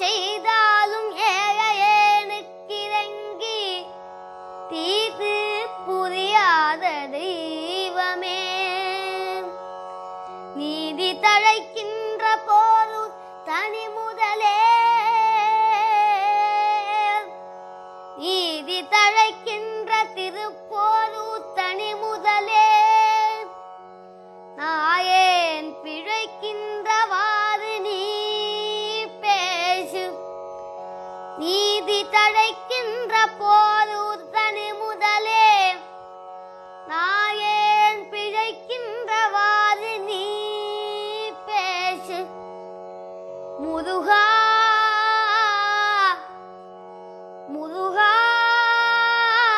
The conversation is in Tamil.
செய்தாலும் ஏழையேனுக்கு இறங்கி தீது புரியாத தெய்வமே. நீதி தழைக்கின்ற போது தனி முதலே, நீதி தழைக்கின்ற திருப்போரு தனி முதலே, நாயேன் பிழைக்கின்றவாறு நீ பேசு. நீதி தழைக்கின்ற போது